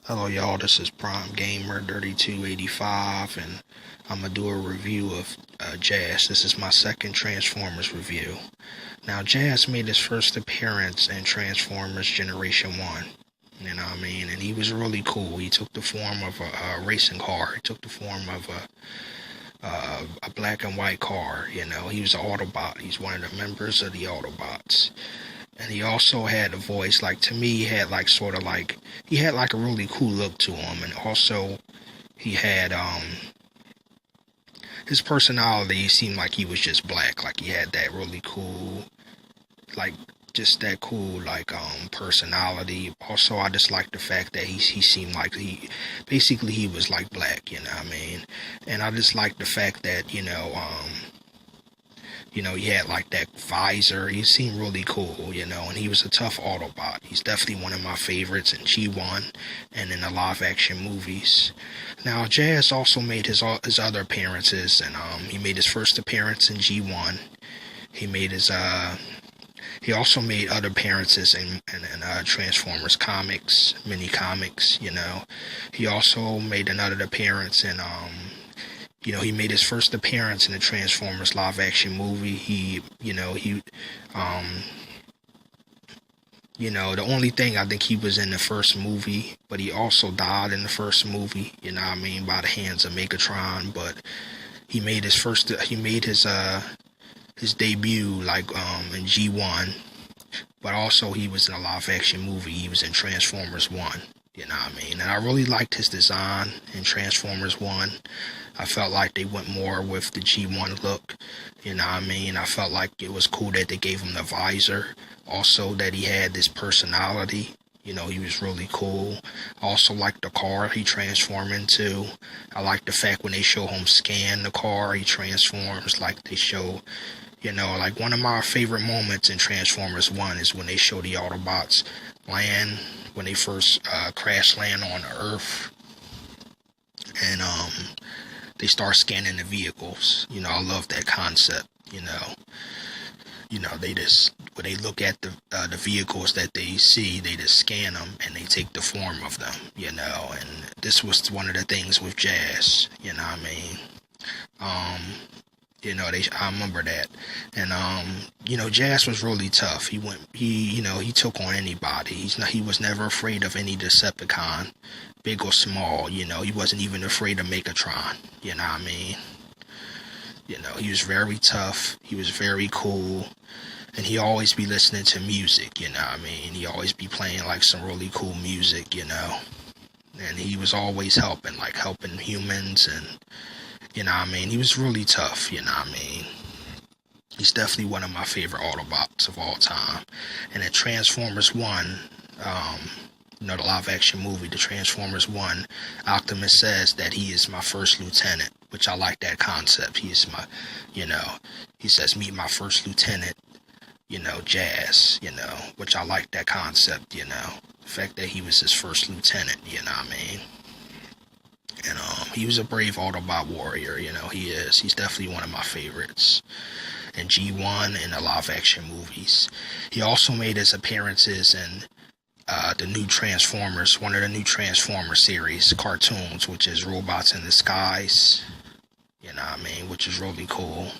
Hello, y'all. This is Prime Gamer 3285, and I'm gonna do a review of Jazz. This is my second Transformers review. Now, Jazz made his first appearance in Transformers Generation 1. You know what I mean? And he was really cool. He took the form of a racing car. He took the form of a black and white car. You know, he was an Autobot. He's one of the members of the Autobots. And he also had a voice, like, to me, he had like sort of like, he had like a really cool look to him. And also he had his personality seemed like he was just black. Like, he had that really cool, like, just that cool, like, personality. Also, I just liked the fact that he seemed like he was like black, you know what I mean? And I just liked the fact that, he had like that visor. He seemed really cool, and he was a tough Autobot. He's definitely one of my favorites in G1 and in the live action movies. Now, Jazz also made his other appearances, and he made his first appearance in G1. He also made other appearances in Transformers comics, mini comics. He also made another appearance in he made his first appearance in the Transformers live action movie. The only thing, I think he was in the first movie, but he also died in the first movie, by the hands of Megatron. But he made his debut like in G1, but also he was in a live action movie. He was in Transformers 1. And I really liked his design in Transformers 1. I felt like they went more with the G1 look. I felt like it was cool that they gave him the visor. Also, that he had this personality. He was really cool. I also liked the car he transformed into. I like the fact when they show him scan the car, he transforms. Like they show, like one of my favorite moments in Transformers 1 is when they show the Autobots land, when they first crash land on Earth, and they start scanning the vehicles. I love that concept. They just, when they look at the vehicles that they see, they just scan them and they take the form of them. And this was one of the things with Jazz. I remember that. And Jazz was really tough. He took on anybody. He was never afraid of any Decepticon, big or small. He wasn't even afraid of Megatron. He was very tough. He was very cool. And he always be listening to music, He always be playing like some really cool music, And he was always helping humans, and he was really tough, He's definitely one of my favorite Autobots of all time. And in Transformers 1, the live action movie, the Transformers 1, Optimus says that he is my first lieutenant, which I like that concept. He is my, he says, meet my first lieutenant, Jazz, which I like that concept, the fact that he was his first lieutenant, And he was a brave Autobot warrior, he is. He's definitely one of my favorites in G1 and the live action movies. He also made his appearances in the new Transformers, one of the new Transformers series cartoons, which is Robots in Disguise, which is really cool,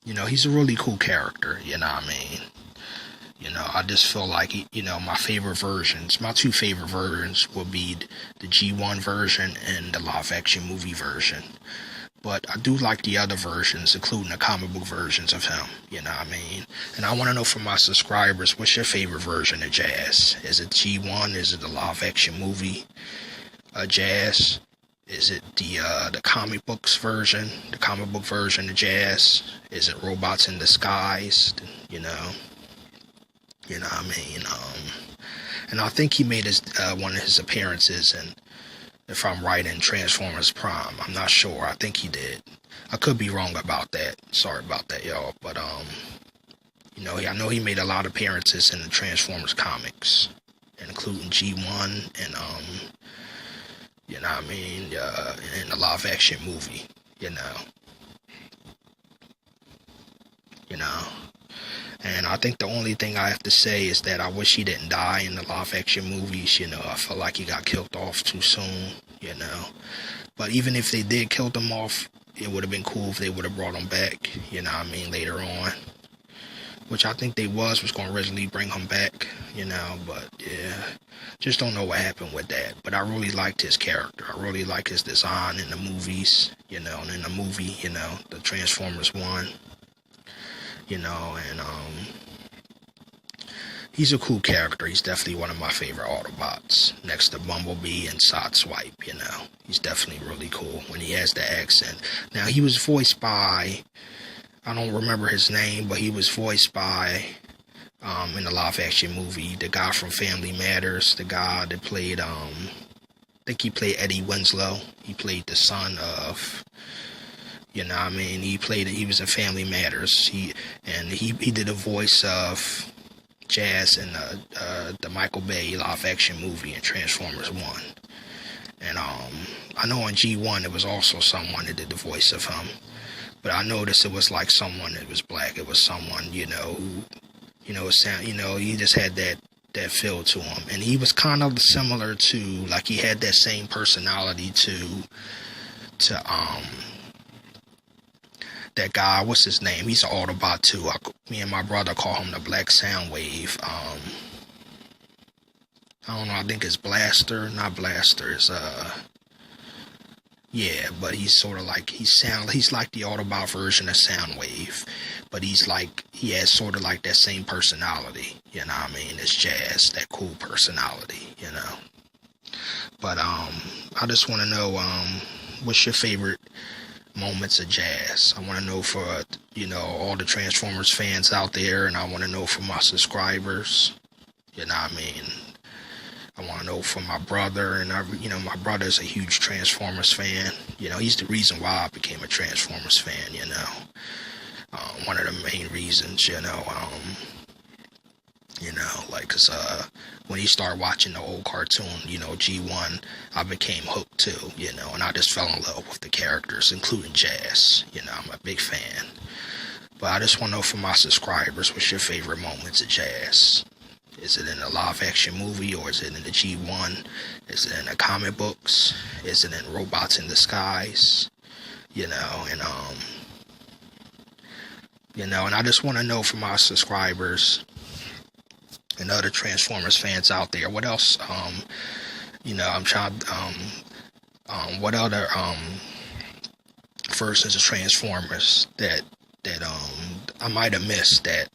And he's a really cool character, I just feel like, my two favorite versions will be the G1 version and the live action movie version. But I do like the other versions, including the comic book versions of him, And I want to know from my subscribers, what's your favorite version of Jazz? Is it G1? Is it the live action movie Jazz? Is it the comic book version of Jazz? Is it Robots in Disguise? And I think he made one of his appearances, and if I'm right, in Transformers Prime. I'm not sure. I think he did. I could be wrong about that. Sorry about that, y'all. But I know he made a lot of appearances in the Transformers comics, including G1 and in the live action movie. You know. And I think the only thing I have to say is that I wish he didn't die in the live action movies. I feel like he got killed off too soon. But even if they did kill him off, it would have been cool if they would have brought him back, later on. Which I think they was going to originally bring him back, but yeah, just don't know what happened with that. But I really liked his character. I really like his design in the movies, and in the movie, the Transformers 1, and he's a cool character. He's definitely one of my favorite Autobots, next to Bumblebee and Sideswipe, He's definitely really cool when he has the accent. Now, he was voiced by, I don't remember his name, but he was voiced by, in the live action movie, the guy from Family Matters, the guy that played, I think he played Eddie Winslow. He played the son of, he was in Family Matters. He did a voice of Jazz in the Michael Bay live action movie in Transformers 1. And I know in G1 there was also someone that did the voice of him. But I noticed it was like someone that was black. It was someone, who, he just had that feel to him. And he was kind of similar to, like, he had that same personality to that guy, what's his name? He's an Autobot too. Me and my brother call him the Black Soundwave. I don't know, I think it's Blaster, not Blaster, it's yeah, but he's sort of like, he's like the Autobot version of Soundwave, but he has sort of like that same personality, it's Jazz, that cool personality, But, I just want to know, what's your favorite moments of Jazz? I want to know for, all the Transformers fans out there, and I want to know for my subscribers, I want to know from my brother, and my brother's a huge Transformers fan. He's the reason why I became a Transformers fan. One of the main reasons. Cause when he started watching the old cartoon, G1, I became hooked too. And I just fell in love with the characters, including Jazz. I'm a big fan. But I just want to know from my subscribers, what's your favorite moments of Jazz? Is it in a live action movie, or is it in the G1? Is it in the comic books? Is it in Robots in Disguise? And I just want to know from my subscribers and other Transformers fans out there, what else, I'm trying, what other, versions of Transformers that I might have missed that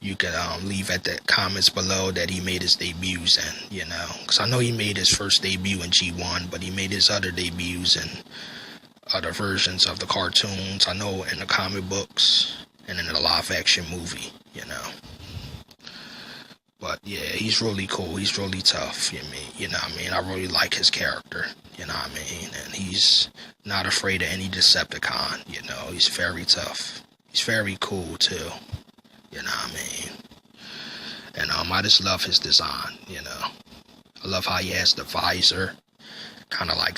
you could leave at the comments below that he made his debuts in, because I know he made his first debut in G1, but he made his other debuts in other versions of the cartoons, I know, in the comic books and in the live action movie, But yeah, he's really cool, he's really tough, I really like his character, and he's not afraid of any Decepticon, he's very tough, he's very cool too. And I just love his design, I love how he has the visor, kind of like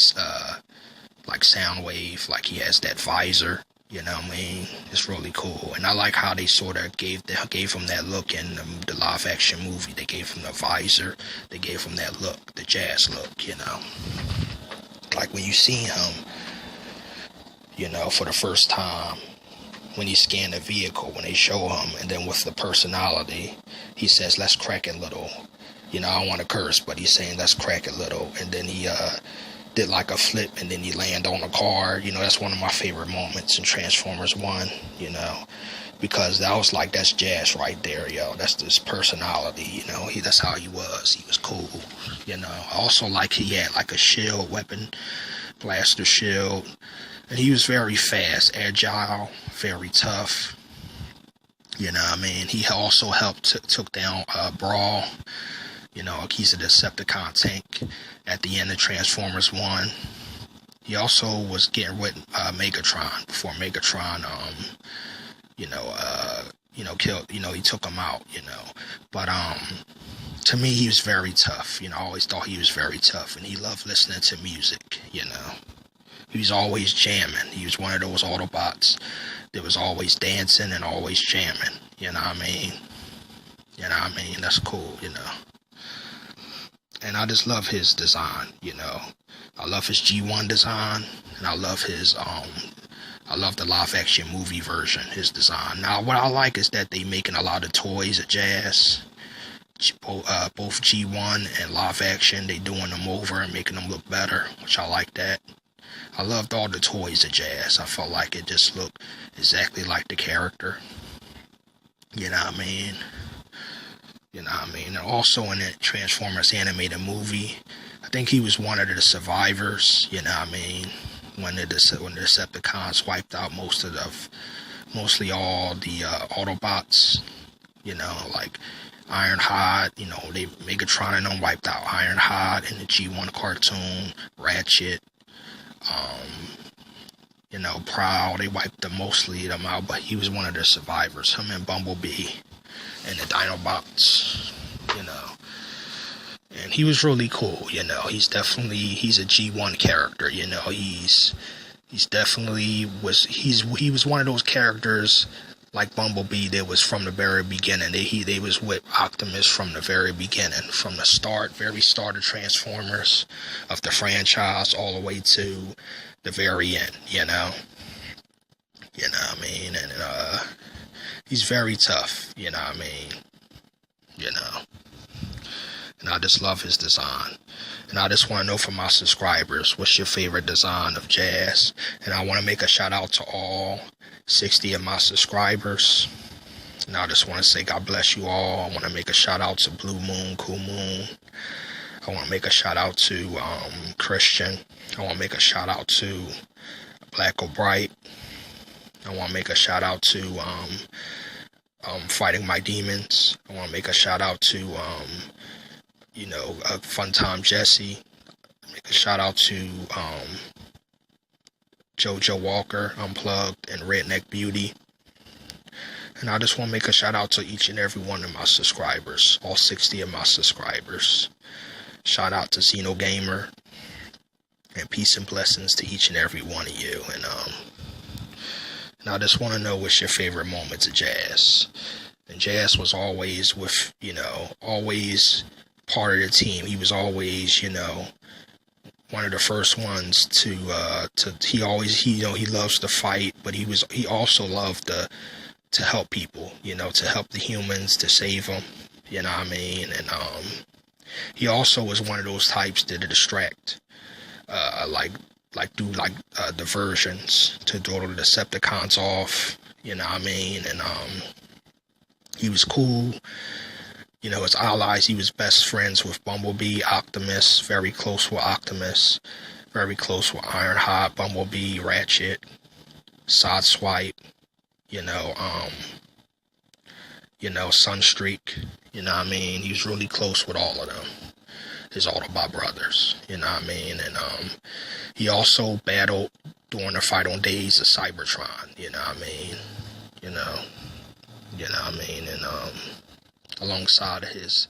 Soundwave, like he has that visor, it's really cool. And I like how they sort of gave him that look in the live action movie. They gave him the visor, they gave him that look, the Jazz look, like when you see him, for the first time, when he scanned the vehicle, when they show him, and then with the personality, he says, "Let's crack it little." I don't want to curse, but he's saying, "Let's crack it little." And then he did like a flip, and then he landed on a car. That's one of my favorite moments in Transformers 1, because that's Jazz right there, That's his personality, that's how he was. He was cool, I also like he had like a shield weapon, blaster shield. And he was very fast, agile, very tough. He also helped took down Brawl. He's a Decepticon tank at the end of Transformers 1. He also was getting with Megatron before Megatron, killed, he took him out, But to me, he was very tough. I always thought he was very tough, and he loved listening to music. He was always jamming. He was one of those Autobots that was always dancing and always jamming, You know what I mean? You know what I mean? That's cool, you know. And I just love his design, you know. I love his G1 design, and I love the live action movie version, his design. Now, what I like is that they making a lot of toys of Jazz. Both G1 and live action, they doing them over and making them look better, which I like that. I loved all the toys of Jazz. I felt like it just looked exactly like the character. You know what I mean? You know what I mean? And also in the Transformers animated movie, I think he was one of the survivors. You know what I mean? When the Decepticons wiped out mostly all the Autobots. You know, like Ironhide. You know, Megatron and them wiped out Ironhide in the G1 cartoon. Ratchet. You know, Prowl. They wiped mostly them out, but he was one of the survivors. Him and Bumblebee. And the Dinobots, you know, and he was really cool, you know. He's a G1 character, you know. He was one of those characters like Bumblebee that was from the very beginning. They was with Optimus from the very beginning, from the very start of Transformers, of the franchise, all the way to the very end, you know. You know what I mean? And he's very tough, you know what I mean? You know. And I just love his design. And I just want to know from my subscribers, what's your favorite design of Jazz? And I want to make a shout out to all 60 of my subscribers. And I just want to say God bless you all. I want to make a shout out to Blue Moon, Cool Moon. I want to make a shout out to Christian. I want to make a shout out to Black O'Bright. I want to make a shout out to Fighting My Demons. I want to make a shout out to Funtime Jesse. Make a shout out to JoJo Walker, Unplugged, and Redneck Beauty. And I just want to make a shout out to each and every one of my subscribers, all 60 of my subscribers. Shout out to Xeno Gamer, and peace and blessings to each and every one of you. And I just want to know what's your favorite moments of Jazz. And Jazz was always always part of the team. He was always, one of the first ones to he loves to fight, but he also loved to help people, to help the humans, to save them, you know what I mean? And he also was one of those types that distract, diversions to throw the Decepticons off, you know what I mean? And he was cool. His allies, he was best friends with Bumblebee, Optimus, very close with Optimus, very close with Ironhide, Bumblebee, Ratchet, Sideswipe, Sunstreak, you know what I mean? He was really close with all of them, his Autobot brothers, you know what I mean? And he also battled during the fight on Days of Cybertron, you know what I mean? You know what I mean? And alongside of his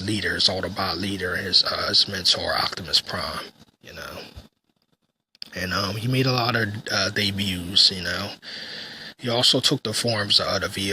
leader, his Autobot leader, his mentor, Optimus Prime, And he made a lot of debuts, He also took the forms of the vehicles.